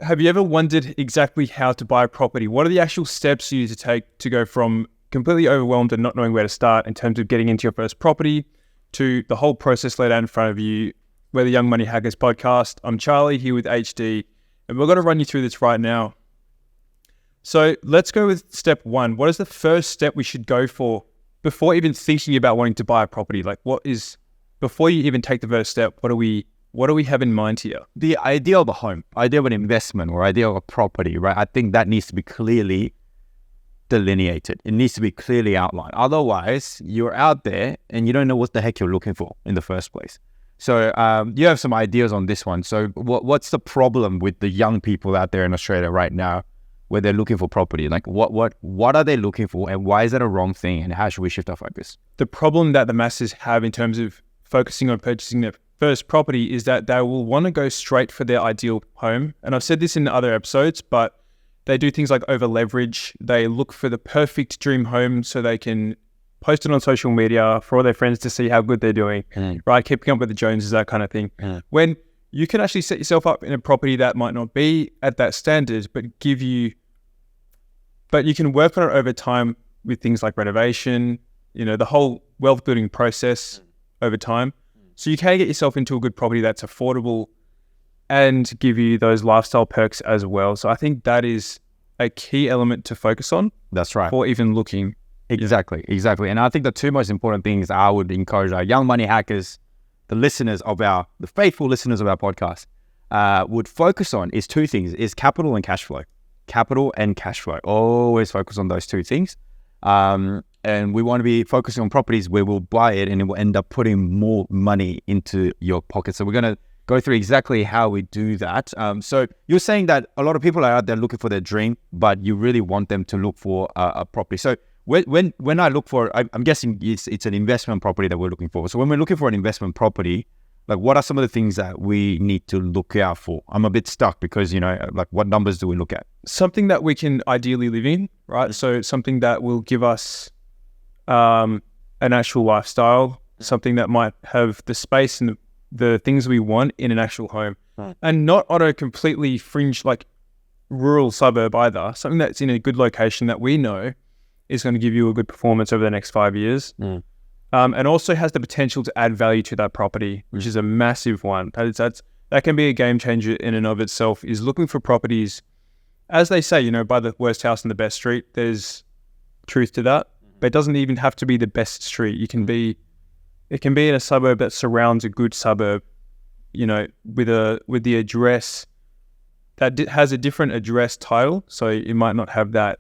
have you ever wondered exactly how to buy a property? What are the actual steps you need to take to go from completely overwhelmed and not knowing where to start in terms of getting into your first property to the whole process laid out in front of you? We're the Young Money Hackers podcast. I'm Charlie here with HD, and we're going to run you through this right now. So let's go with step one. What is the first step we should go for before even thinking about wanting to buy a property? Like, before you even take the first step, what do we have in mind here? The idea of a home, idea of an investment, or idea of a property, right? I think that needs to be clearly delineated. It needs to be clearly outlined. Otherwise, you're out there and you don't know what the heck you're looking for in the first place. So you have some ideas on this one. So what's the problem with the young people out there in Australia right now where they're looking for property? Like what are they looking for, and why is that a wrong thing, and how should we shift our focus? The problem that the masses have in terms of focusing on purchasing their first property is that they will want to go straight for their ideal home. And I've said this in other episodes, but they do things like over leverage. They look for the perfect dream home so they can post it on social media for all their friends to see how good they're doing, right? Keeping up with the Joneses, that kind of thing. When you can actually set yourself up in a property that might not be at that standard, but you can work on it over time with things like renovation, the whole wealth building process over time. So you can get yourself into a good property that's affordable and give you those lifestyle perks as well. So I think that is a key element to focus on. That's right. For even looking. Exactly. And I think the two most important things I would encourage our young money hackers, the faithful listeners of our podcast, would focus on is two things: is capital and cash flow. Capital and cash flow. Always focus on those two things. And we want to be focusing on properties where we'll buy it and it will end up putting more money into your pocket. So we're going to go through exactly how we do that. So you're saying that a lot of people are out there looking for their dream, but you really want them to look for a property. So when I look for, I'm guessing it's an investment property that we're looking for. So when we're looking for an investment property, like what are some of the things that we need to look out for? I'm a bit stuck because, like what numbers do we look at? Something that we can ideally live in, right? So something that will give us an actual lifestyle, something that might have the space and the things we want in an actual home, and not on a completely fringe, like rural suburb either. Something that's in a good location that we know is going to give you a good performance over the next 5 years. And also has the potential to add value to that property, which is a massive one. That can be a game changer in and of itself, is looking for properties, as they say, buy the worst house in the best street. There's truth to that, but it doesn't even have to be the best street. It can be in a suburb that surrounds a good suburb, with the address that has a different address title. So it might not have that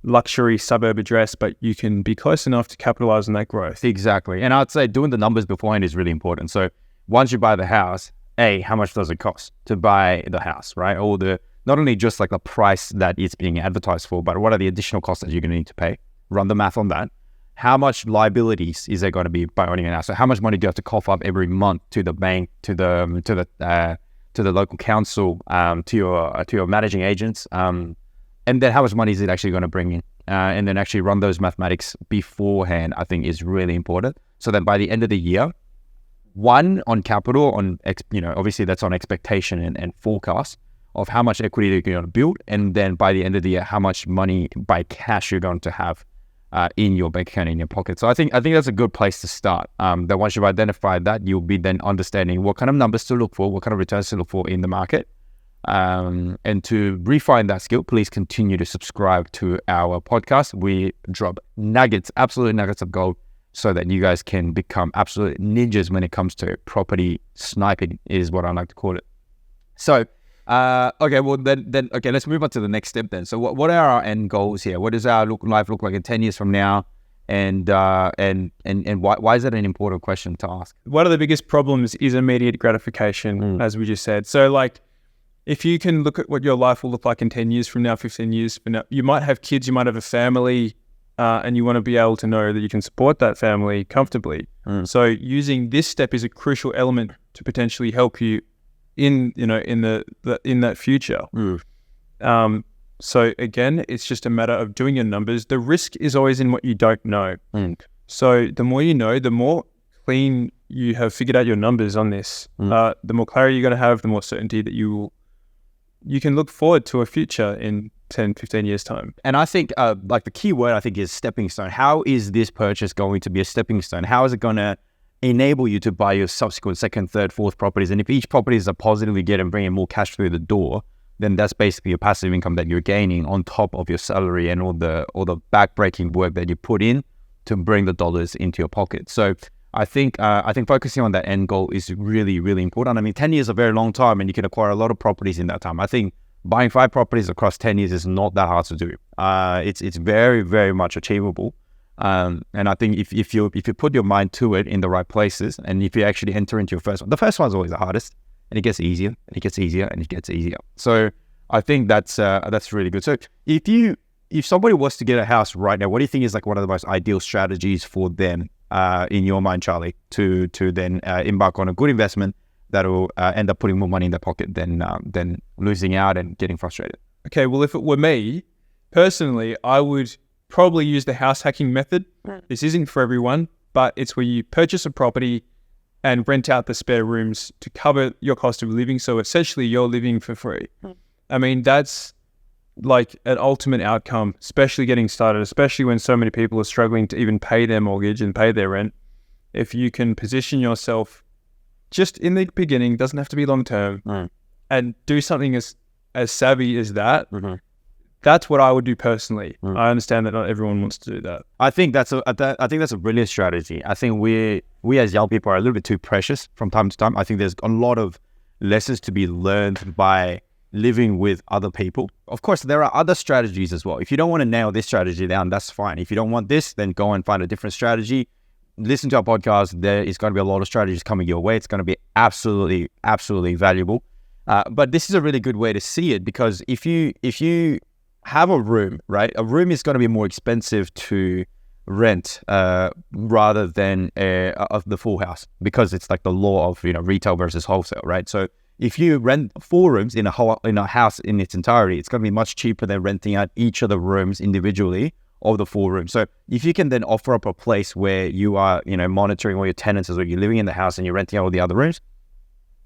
luxury suburb address, but you can be close enough to capitalize on that growth. Exactly. And I'd say doing the numbers beforehand is really important. So once you buy the house, how much does it cost to buy the house, right? Or not only just like the price that it's being advertised for, but what are the additional costs that you're going to need to pay? Run the math on that. How much liabilities is there going to be by owning a house? So how much money do you have to cough up every month to the bank, to the local council, to your managing agents? And then how much money is it actually going to bring in? And then actually run those mathematics beforehand, I think is really important. So that by the end of the year, one, on capital, obviously that's on expectation and forecast of how much equity you're going to build. And then by the end of the year, how much money by cash you're going to have in your bank account, in your pocket. So I think that's a good place to start. That once you've identified that, you'll be then understanding what kind of numbers to look for, what kind of returns to look for in the market. And to refine that skill, please continue to subscribe to our podcast. We drop absolute nuggets of gold, so that you guys can become absolute ninjas when it comes to property sniping, is what I like to call it. So, okay, let's move on to the next step then. So what are our end goals here? What does our life look like in 10 years from now? And why is that an important question to ask? One of the biggest problems is immediate gratification, as we just said. So like, if you can look at what your life will look like in 10 years from now, 15 years from now, you might have kids, you might have a family, and you want to be able to know that you can support that family comfortably. So using this step is a crucial element to potentially help you in that future. So again, it's just a matter of doing your numbers. The risk is always in what you don't know. So the more you know, the more clean you have figured out your numbers on this. The more clarity you're going to have, the more certainty that you you can look forward to a future in 10, 15 years time. And I think like the key word I think is stepping stone. How is this purchase going to be a stepping stone? How is it going to enable you to buy your subsequent second, third, fourth properties? And if each property is a positively get and bringing more cash through the door, then that's basically a passive income that you're gaining on top of your salary and all the backbreaking work that you put in to bring the dollars into your pocket. So I think focusing on that end goal is really, really important. I mean, 10 years is a very long time, and you can acquire a lot of properties in that time. I think buying 5 properties across 10 years is not that hard to do. It's very, very much achievable. And I think if you put your mind to it in the right places, and if you actually enter into your first one, the first one's always the hardest, and it gets easier, and it gets easier, and it gets easier. So I think that's really good. So if somebody was to get a house right now, what do you think is like one of the most ideal strategies for them, in your mind, Charlie, to then embark on a good investment that will end up putting more money in their pocket than losing out and getting frustrated? Okay, well, if it were me, personally, I would probably use the house hacking method. This isn't for everyone, but it's where you purchase a property and rent out the spare rooms to cover your cost of living. So essentially you're living for free. I mean, that's like an ultimate outcome, especially getting started, especially when so many people are struggling to even pay their mortgage and pay their rent. If you can position yourself just in the beginning, doesn't have to be long term, and do something as savvy as that, that's what I would do personally. I understand that not everyone wants to do that. I think that's a brilliant strategy. I think we as young people are a little bit too precious from time to time. I think there's a lot of lessons to be learned by living with other people. Of course, there are other strategies as well. If you don't want to nail this strategy down, that's fine. If you don't want this, then go and find a different strategy. Listen to our podcast. There is going to be a lot of strategies coming your way. It's going to be absolutely, absolutely valuable. But this is a really good way to see it, because if you have a room, right? A room is going to be more expensive to rent rather than of the full house, because it's like the law of retail versus wholesale, right? So if you rent 4 rooms in a house in its entirety, it's going to be much cheaper than renting out each of the rooms individually of the 4 rooms. So if you can then offer up a place where you are monitoring all your tenants as well, you're living in the house and you're renting out all the other rooms,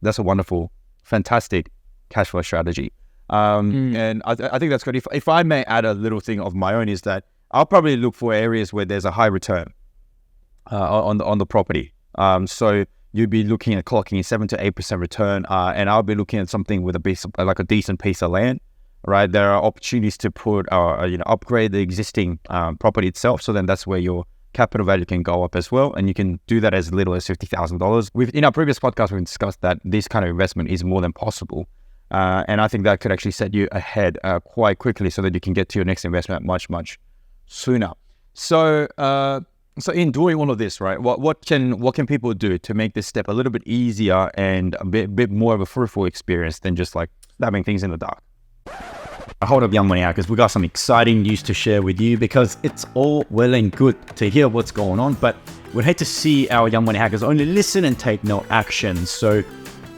that's a wonderful, fantastic cash flow strategy. And I think that's good. If I may add a little thing of my own, is that I'll probably look for areas where there's a high return on the property. So you'd be looking at clocking 7 to 8% return, and I'll be looking at something with a decent piece of land. Right, there are opportunities to put upgrade the existing property itself. So then that's where your capital value can go up as well, and you can do that as little as $50,000. In our previous podcast, we discussed that this kind of investment is more than possible. And I think that could actually set you ahead quite quickly, so that you can get to your next investment much, much sooner. So in doing all of this, right, what can people do to make this step a little bit easier and a bit more of a fruitful experience than just like stabbing things in the dark? Hold up, young money hackers, we got some exciting news to share with you, because it's all well and good to hear what's going on, but we'd hate to see our young money hackers only listen and take no action. So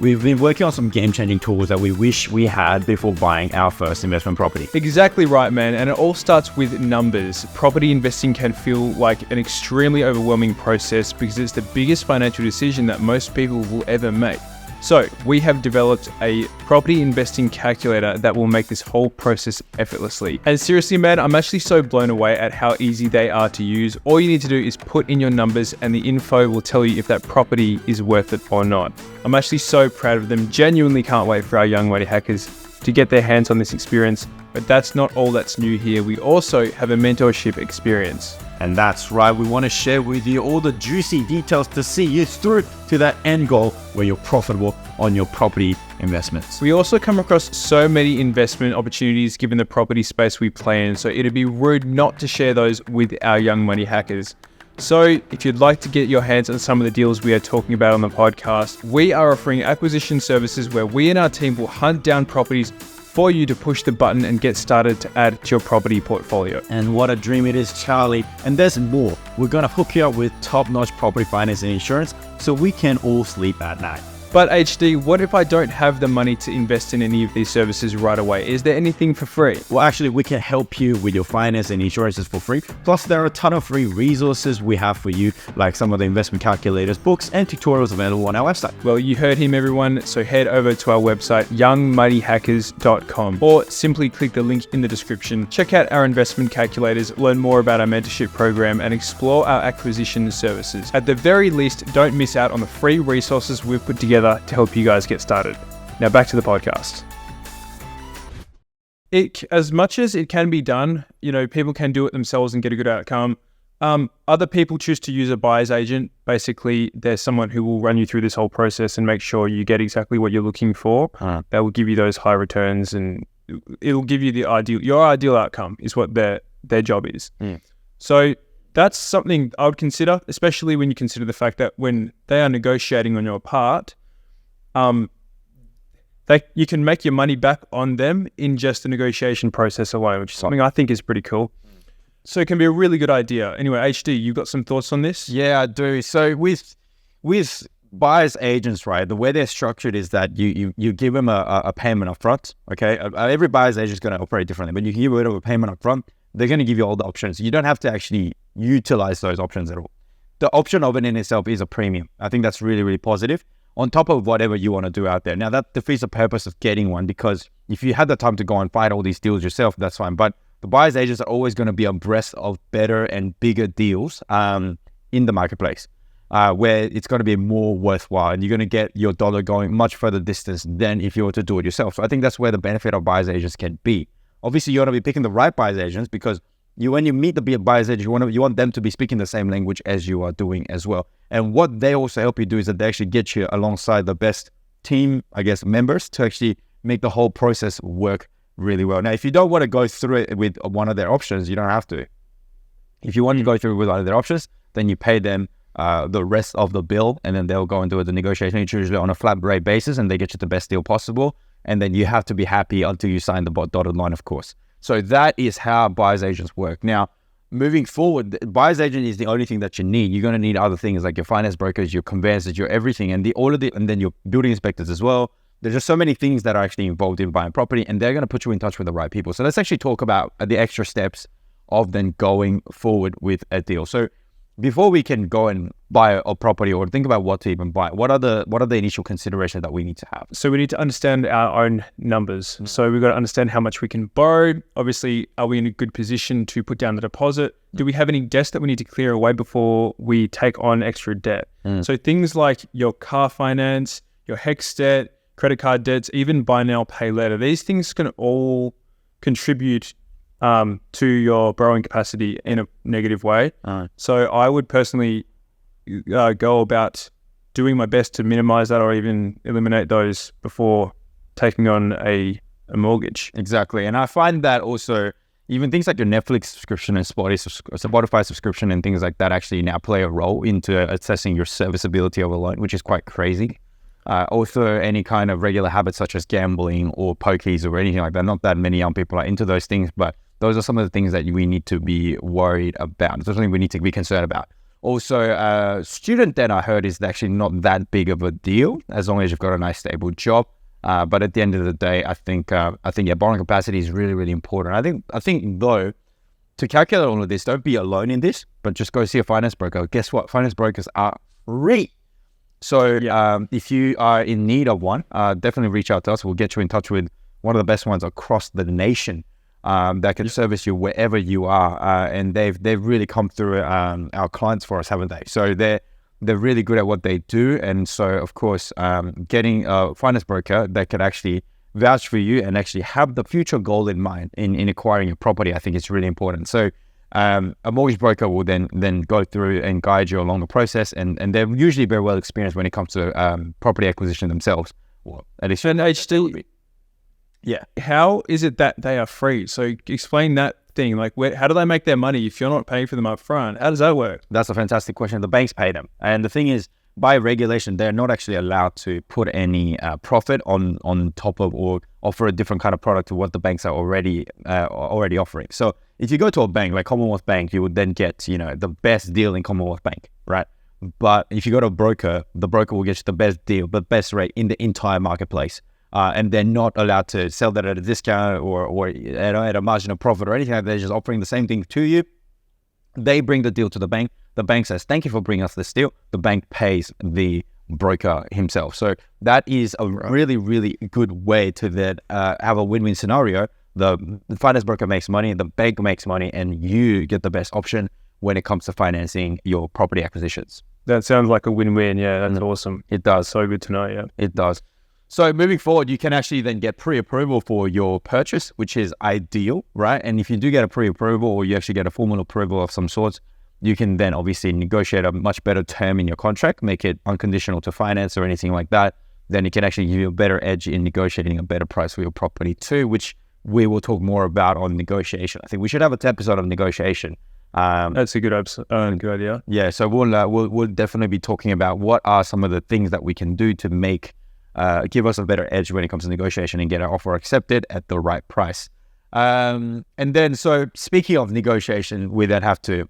we've been working on some game-changing tools that we wish we had before buying our first investment property. Exactly right, man. And it all starts with numbers. Property investing can feel like an extremely overwhelming process, because it's the biggest financial decision that most people will ever make. So we have developed a property investing calculator that will make this whole process effortlessly. And seriously, man, I'm actually so blown away at how easy they are to use. All you need to do is put in your numbers, and the info will tell you if that property is worth it or not. I'm actually so proud of them. Genuinely can't wait for our young money hackers to get their hands on this experience. But that's not all that's new here. We also have a mentorship experience. And that's right, we want to share with you all the juicy details to see you through to that end goal where you're profitable on your property investments. We also come across so many investment opportunities given the property space we play in, so it'd be rude not to share those with our young money hackers. So if you'd like to get your hands on some of the deals we are talking about on the podcast, we are offering acquisition services where we and our team will hunt down properties for you to push the button and get started to add to your property portfolio. And what a dream it is, Charlie. And there's more. We're going to hook you up with top-notch property finance and insurance, so we can all sleep at night. But HD, what if I don't have the money to invest in any of these services right away? Is there anything for free? Well, actually, we can help you with your finance and insurances for free. Plus, there are a ton of free resources we have for you, like some of the investment calculators, books, and tutorials available on our website. Well, you heard him, everyone. So head over to our website, youngmoneyhackers.com, or simply click the link in the description. Check out our investment calculators, learn more about our mentorship program, and explore our acquisition services. At the very least, don't miss out on the free resources we've put together to help you guys get started. Now back to the podcast. As much as it can be done, people can do it themselves and get a good outcome. Other people choose to use a buyer's agent. Basically, there's someone who will run you through this whole process and make sure you get exactly what you're looking for. That will give you those high returns, and it'll give you your ideal outcome is what their job is. So that's something I would consider, especially when you consider the fact that when they are negotiating on your part, you can make your money back on them in just the negotiation process alone, which is something I think is pretty cool. So it can be a really good idea. Anyway, HD, you got some thoughts on this? Yeah, I do. So with buyer's agents, right, the way they're structured is that you give them a payment up front, okay? Every buyer's agent is going to operate differently, but you can give them a payment up front. They're going to give you all the options. You don't have to actually utilize those options at all. The option of it in itself is a premium. I think that's really, really positive on top of whatever you want to do out there. Now, that defeats the purpose of getting one, because if you had the time to go and find all these deals yourself, that's fine. But the buyer's agents are always going to be abreast of better and bigger deals in the marketplace, where it's going to be more worthwhile, and you're going to get your dollar going much further distance than if you were to do it yourself. So I think that's where the benefit of buyer's agents can be. Obviously, you want to be picking the right buyer's agents, because when you meet the buyer's agent, you want them to be speaking the same language as you are doing as well. And what they also help you do is that they actually get you alongside the best team, members to actually make the whole process work really well. Now, if you don't want to go through it with one of their options, you don't have to. If you want to go through with one of their options, then you pay them the rest of the bill, and then they'll go and do the negotiation. It's usually on a flat rate basis, and they get you the best deal possible. And then you have to be happy until you sign the dotted line, of course. So that is how buyer's agents work. Now, moving forward, the buyer's agent is the only thing that you need. You're going to need other things like your finance brokers, your conveyancers, your everything, and and then your building inspectors as well. There's just so many things that are actually involved in buying property, and they're going to put you in touch with the right people. So let's actually talk about the extra steps of then going forward with a deal. So before we can go and buy a property or think about what to even buy, what are the initial considerations that we need to have? So we need to understand our own numbers. So we've got to understand how much we can borrow. Obviously, are we in a good position to put down the deposit? Do we have any debts that we need to clear away before we take on extra debt? So things like your car finance, your HEX debt, credit card debts, even buy now, pay later. These things can all contribute to your borrowing capacity in a negative way. So I would personally go about doing my best to minimize that or even eliminate those before taking on a mortgage. Exactly. And I find that also even things like your Netflix subscription and Spotify subscription and things like that actually now play a role into assessing your serviceability of a loan, which is quite crazy. Also, any kind of regular habits such as gambling or pokies or anything like that. Not that many young people are into those things, but those are some of the things that we need to be worried about. It's something we need to be concerned about. Also, student debt, I heard, is actually not that big of a deal as long as you've got a nice stable job. But at the end of the day, I think borrowing capacity is really, really important. I think though, to calculate all of this, don't be alone in this, but just go see a finance broker. Guess what? Finance brokers are free. So if you are in need of one, definitely reach out to us. We'll get you in touch with one of the best ones across the nation that can service you wherever you are. And they've really come through our clients for us, haven't they? So they're really good at what they do. And so, of course, getting a finance broker that can actually vouch for you and actually have the future goal in mind in acquiring a property, I think is really important. So a mortgage broker will then go through and guide you along the process, and they're usually very well experienced when it comes to property acquisition themselves. Well, at least yeah. How is it that they are free? So explain that thing. Like, how do they make their money if you're not paying for them up front? How does that work? That's a fantastic question. The banks pay them, and the thing is, by regulation, they're not actually allowed to put any profit on top of or offer a different kind of product to what the banks are already offering. So if you go to a bank like Commonwealth Bank, you would then get the best deal in Commonwealth Bank, right? But if you go to a broker, the broker will get you the best deal, the best rate in the entire marketplace. And they're not allowed to sell that at a discount or at a margin of profit or anything like that. They're just offering the same thing to you. They bring the deal to the bank. The bank says, thank you for bringing us this deal. The bank pays the broker himself. So that is a really, really good way to then have a win-win scenario. The finance broker makes money, the bank makes money, and you get the best option when it comes to financing your property acquisitions. That sounds like a win-win. Yeah, that's awesome. It does. So good to know. Yeah, it does. So moving forward, you can actually then get pre-approval for your purchase, which is ideal, right? And if you do get a pre-approval or you actually get a formal approval of some sorts, you can then obviously negotiate a much better term in your contract, make it unconditional to finance or anything like that. Then it can actually give you a better edge in negotiating a better price for your property too, which we will talk more about on negotiation. I think we should have an episode on negotiation. That's a good idea. Yeah, so we'll definitely be talking about what are some of the things that we can do to make give us a better edge when it comes to negotiation and get our offer accepted at the right price. And then, so speaking of negotiation, we then have to,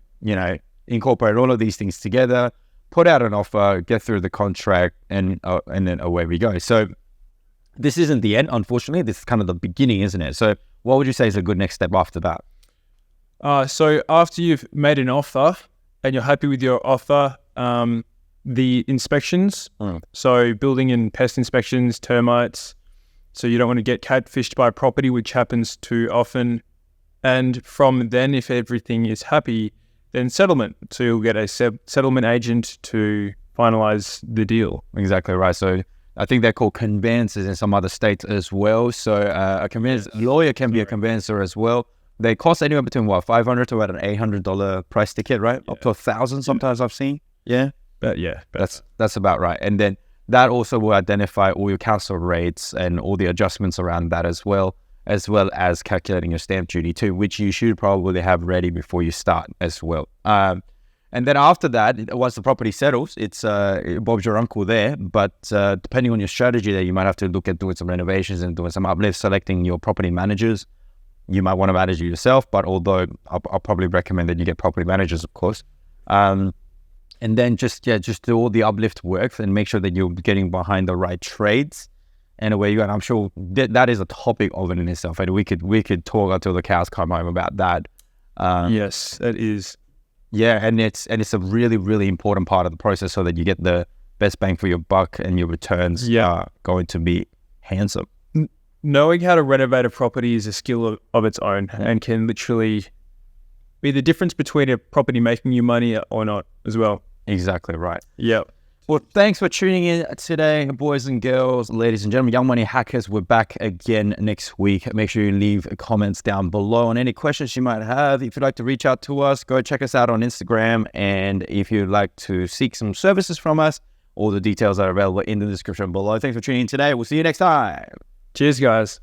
incorporate all of these things together, put out an offer, get through the contract, and then away we go. So this isn't the end, unfortunately. This is kind of the beginning, isn't it? So what would you say is a good next step after that? So after you've made an offer and you're happy with your offer, the inspections, so building and pest inspections, termites, so you don't want to get catfished by property, which happens too often. And from then, if everything is happy, then settlement. So you'll get a settlement agent to finalize the deal. Exactly right. So I think they're called conveyancers in some other states as well. So a lawyer can be a conveyancer as well. They cost anywhere between $500 to about an $800 price ticket, right? Yeah. Up to $1,000 sometimes I've seen. Yeah. But yeah, that's about right. And then that also will identify all your council rates and all the adjustments around that as well as calculating your stamp duty too, which you should probably have ready before you start as well. And then after that, once the property settles, it's Bob's your uncle there. But depending on your strategy there, you might have to look at doing some renovations and doing some uplifts, selecting your property managers. You might want to manage it yourself, but although I'll probably recommend that you get property managers, of course. And then just do all the uplift work and make sure that you're getting behind the right trades and away you go. And I'm sure that is a topic of it in itself. And we could talk until the cows come home about that. Yes, it is. Yeah, and it's a really, really important part of the process so that you get the best bang for your buck and your returns are going to be handsome. Knowing how to renovate a property is a skill of its own and can literally be the difference between a property making you money or not as well. Exactly right. Yeah. Well, thanks for tuning in today, boys and girls, ladies and gentlemen, Young Money Hackers. We're back again next week. Make sure you leave comments down below on any questions you might have. If you'd like to reach out to us, go check us out on Instagram. And if you'd like to seek some services from us, all the details are available in the description below. Thanks for tuning in today. We'll see you next time. Cheers, guys.